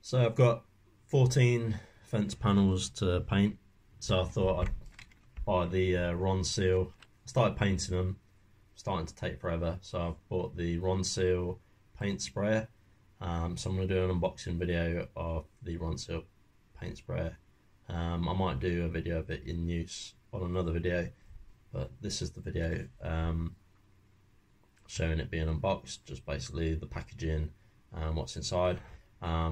So I've got 14 fence panels to paint, so I thought I'd buy the Ronseal. I started painting them, starting to take forever, so I've bought the Ronseal paint sprayer. So I'm going to do an unboxing video of the Ronseal paint sprayer. I might do a video of it in use on another video, but this is the video showing it being unboxed, just basically the packaging and what's inside. I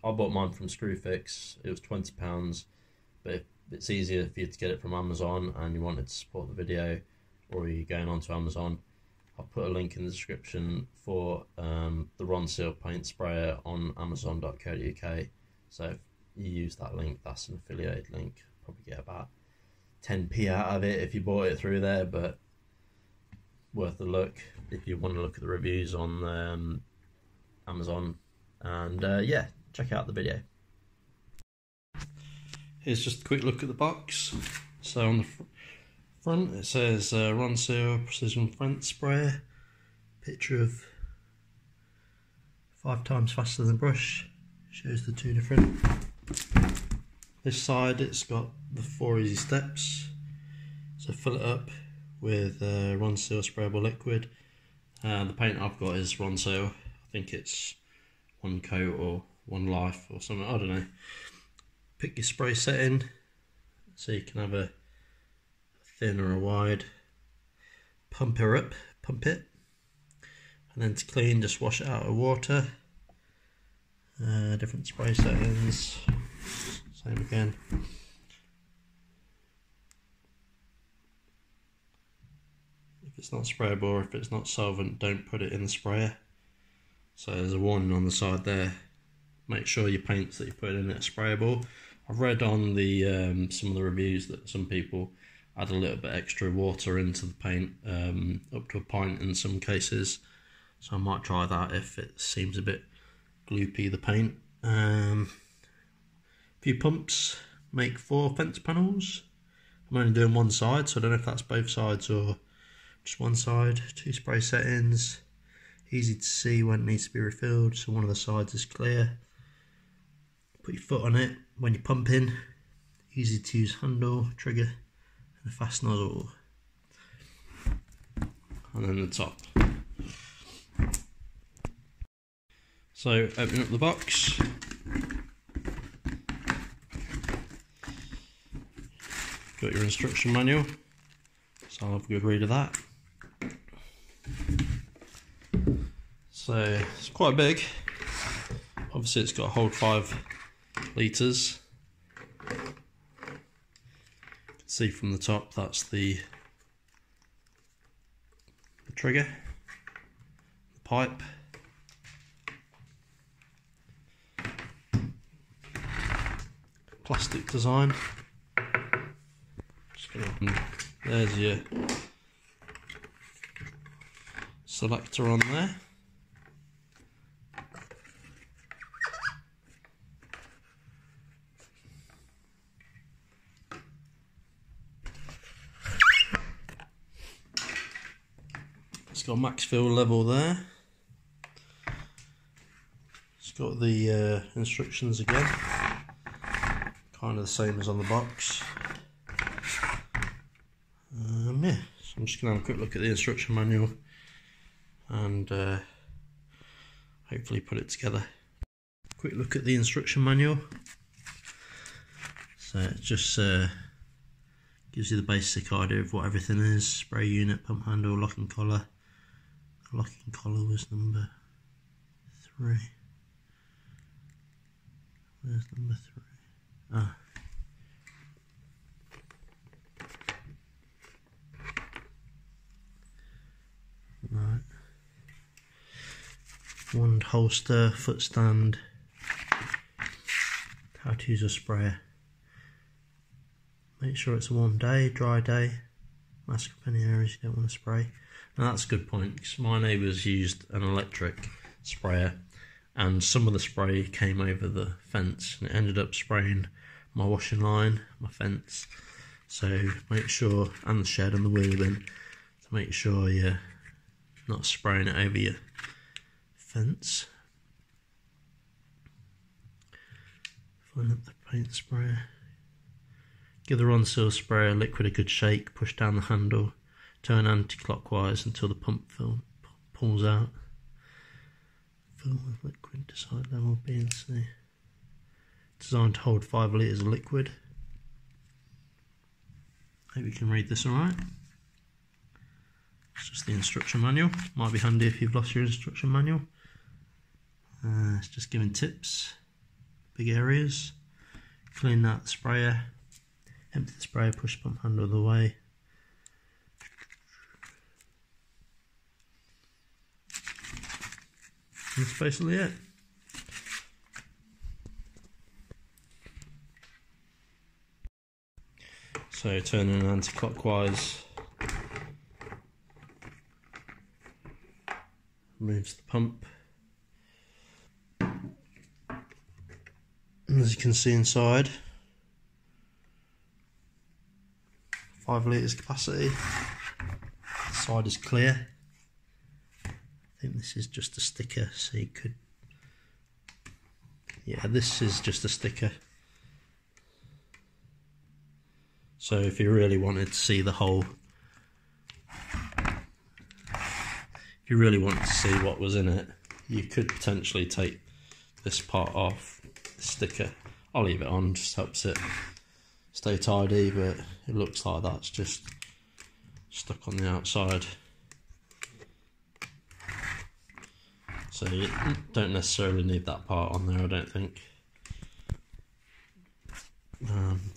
bought mine from Screwfix. It was £20, but if it's easier for you to get it from Amazon and you wanted to support the video, or you're going on to Amazon, I'll put a link in the description for the Ronseal paint sprayer on amazon.co.uk. So if you use that link, that's an affiliated link, probably get about 10p out of it if you bought it through there, but worth a look if you want to look at the reviews on Amazon. And yeah, check out the video. Here's just a quick look at the box. So on the front it says Ronseal Precision Fence Sprayer. Picture of 5 times faster than brush. Shows the two different. This side it's got the 4 easy steps. So fill it up with Ronseal sprayable liquid. The paint I've got is Ronseal. I think it's 1 coat or 1 life or something, I don't know. Pick your spray setting, so you can have a thin or a wide. Pump it, and then to clean, just wash it out with water. Different spray settings, same again. If it's not sprayable or if it's not solvent, don't put it in the sprayer. So there's a warning on the side there. Make sure your paints that you put in it are sprayable. I've read on the some of the reviews that some people add a little bit extra water into the paint, up to a pint in some cases. So I might try that if it seems a bit gloopy, the paint. Few pumps, make 4 fence panels. I'm only doing one side, so I don't know if that's both sides or just one side. 2 spray settings. Easy to see when it needs to be refilled, so one of the sides is clear. Put your foot on it when you're pumping. Easy to use handle, trigger, and a fast nozzle. And then the top. So opening up the box. Got your instruction manual, so I'll have a good read of that. So it's quite big. Obviously it's got to hold 5 litres. You can see from the top that's the trigger, the pipe, plastic design. There's your selector on there. It's got max fill level there. It's got the instructions again, kind of the same as on the box. Yeah, so I'm just going to have a quick look at the instruction manual and hopefully put it together. Quick look at the instruction manual. So it just gives you the basic idea of what everything is. Spray unit, pump handle, locking collar. The locking collar was number 3. Where's number 3? Ah. Right. Wand holster, foot stand. How to use a sprayer. Make sure it's a warm day, dry day. Mask up any areas you don't want to spray. Now that's a good point, because my neighbours used an electric sprayer and some of the spray came over the fence and it ended up spraying my washing line, my fence. So make sure, and the shed and the wheel bin, to make sure you're not spraying it over your fence. Line up the paint sprayer. Give the Ronseal sprayer liquid a good shake, push down the handle, turn anti-clockwise until the pump film pulls out. Fill with liquid, decide level B and C. Designed to hold 5 litres of liquid. Hope you can read this alright. It's just the instruction manual. Might be handy if you've lost your instruction manual. It's just giving tips, big areas. Clean out the sprayer. Empty the sprayer, push pump handle the way. That's basically it. So turning anti-clockwise removes the pump. And as you can see inside, 5 litres capacity. The side is clear. I think this is just a sticker, so you could... Yeah, this is just a sticker. So if you really wanted to see the whole... If you really wanted to see what was in it, you could potentially take this part off, the sticker. I'll leave it on, just helps it stay tidy, but it looks like that's just stuck on the outside. So you don't necessarily need that part on there, I don't think.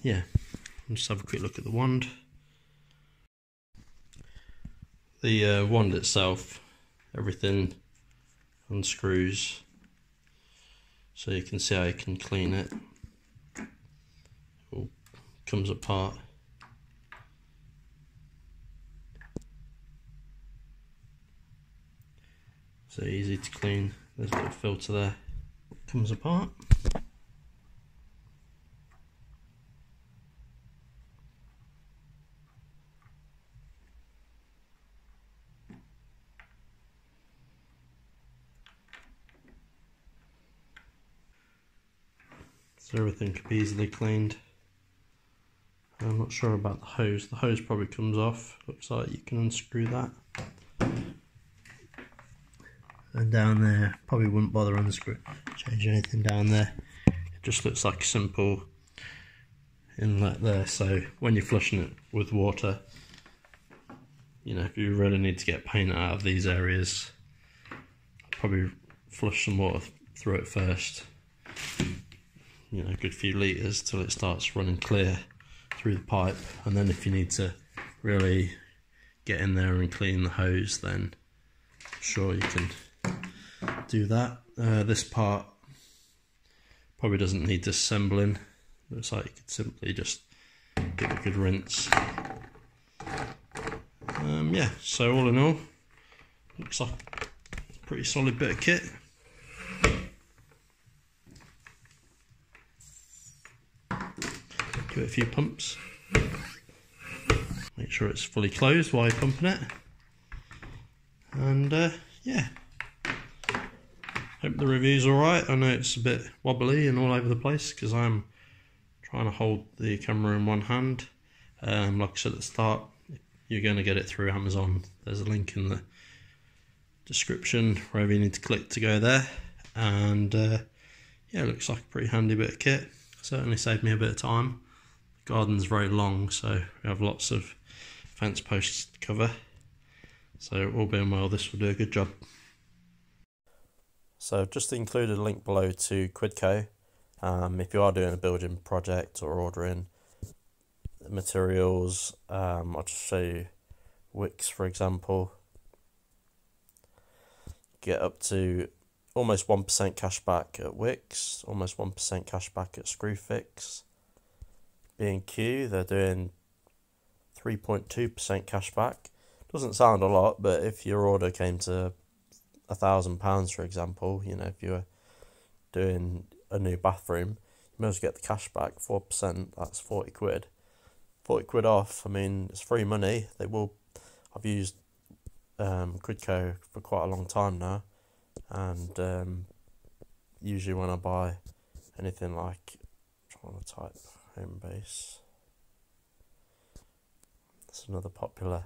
Yeah, I'll just have a quick look at the wand. The wand itself, everything unscrews, so you can see how you can clean it. It all comes apart. So easy to clean. There's a little filter there. Comes apart. So everything can be easily cleaned. I'm not sure about the hose. The hose probably comes off. Looks like you can unscrew that. And down there, probably wouldn't bother change anything down there. It just looks like a simple inlet there. So when you're flushing it with water, you know, if you really need to get paint out of these areas, probably flush some water through it first. You know, a good few litres till it starts running clear through the pipe, and then if you need to really get in there and clean the hose, then sure you can do that. This part probably doesn't need disassembling. Looks like you could simply just give it a good rinse. Yeah, so all in all, looks like a pretty solid bit of kit. Give it a few pumps. Make sure it's fully closed while you're pumping it. And yeah, hope the review's alright. I know it's a bit wobbly and all over the place because I'm trying to hold the camera in one hand. Like I said at the start, you're going to get it through Amazon. There's a link in the description wherever you need to click to go there. And yeah, it looks like a pretty handy bit of kit. Certainly saved me a bit of time. The garden's very long, so we have lots of fence posts to cover. So all being well, this will do a good job. So I've just included a link below to Quidco. If you are doing a building project or ordering materials, I'll just show you wicks, for example. Get up to almost 1% cash back at Wix, almost 1% cash back at Screwfix. B&Q, they're doing 3.2% cash back. Doesn't sound a lot, but if your order came to £1,000, for example, you know, if you were doing a new bathroom, you may as well get the cash back, 4%, that's 40 quid. 40 quid off, I mean, it's free money. I've used Quidco for quite a long time now, and usually when I buy anything like Trying to type home base. That's another popular.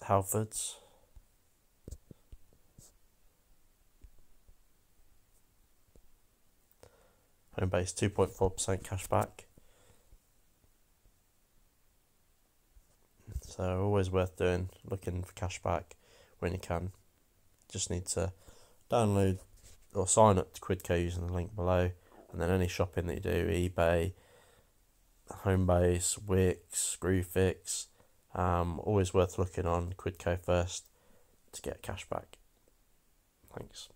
Halfords. Home base 2.4% cash back. So always worth doing, looking for cash back when you can. Just need to download or sign up to Quidco using the link below, and then any shopping that you do, eBay, Homebase, Wix, Screwfix, always worth looking on Quidco first to get cash back. Thanks.